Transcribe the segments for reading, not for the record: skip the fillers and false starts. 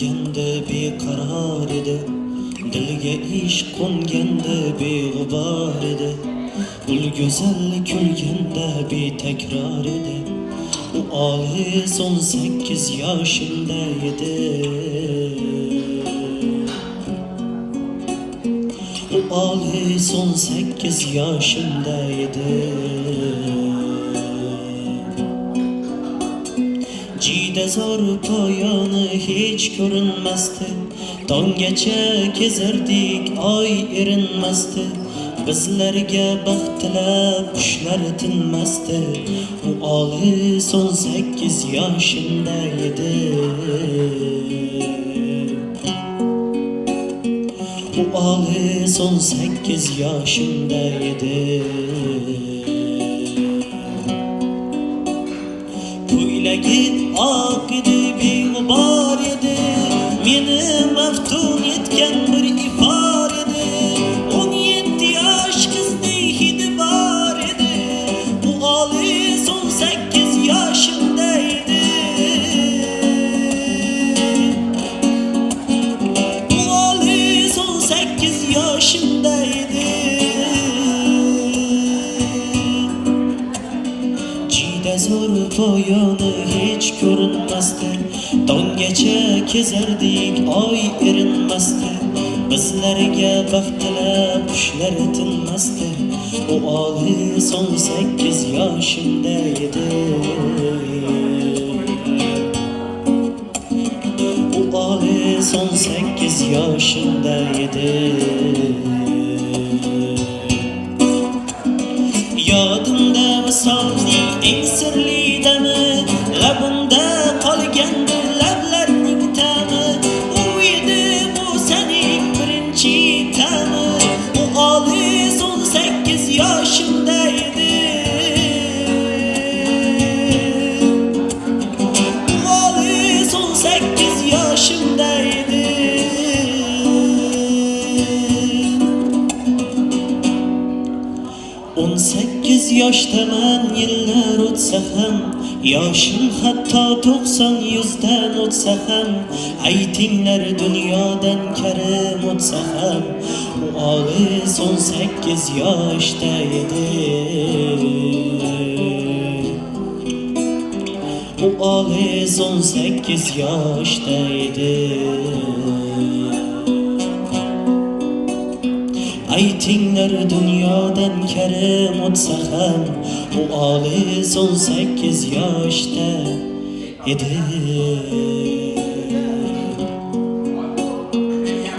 kelganda beqaror edi, dilga ish qo'nganda beg'ubor edi. Gul go'zal kulganda betakror edi. U olis 18 yoshimda edi. U olis 18 yoshimda edi. Jida zor poyoni hech ko'rinmasdi. Tonggacha kezardik, oy erinmasdi. Bizlarga baxt tilab qushlar tinmasdi. U olis 18 yoshimda edi. U olis 18 yoshimda edi. Ko'ylagi oq edi, beg'ubor edi. Meni maftun etgan bir ifor edi. 17 yosh qizdek hidi bor edi. U olis 18 yoshimda edi. U olis 18 yoshimda edi. Jida zo'r poyoni hech ko'rinmasdi. Tonggacha kezardik, oy erinmasdi. Bizlarga baxt tilab qushlar tinmasdi. U olis 18 yoshimda edi. U olis 18 yoshimda edi. Yodimda visolning eng sirli dami, labimda qolgandi lablarning ta'mi. U edi bu sening birinchi ta'mi. U olis 18 yoshimda edi. U olis 18 yoshimda edi. 18 yoshdaman, yillar o'tsa ham, yoshim hatto 90 100dan o'tsa ham, aytinglar dunyodan karim o'tsa ham, u olis 18 yoshda edi. U olis 18 yoshda edi. Aytinglar dunyodan karim o'tsa ham, u olis 18 yoshda edi.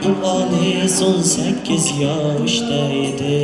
U olis 18 yoshda edi.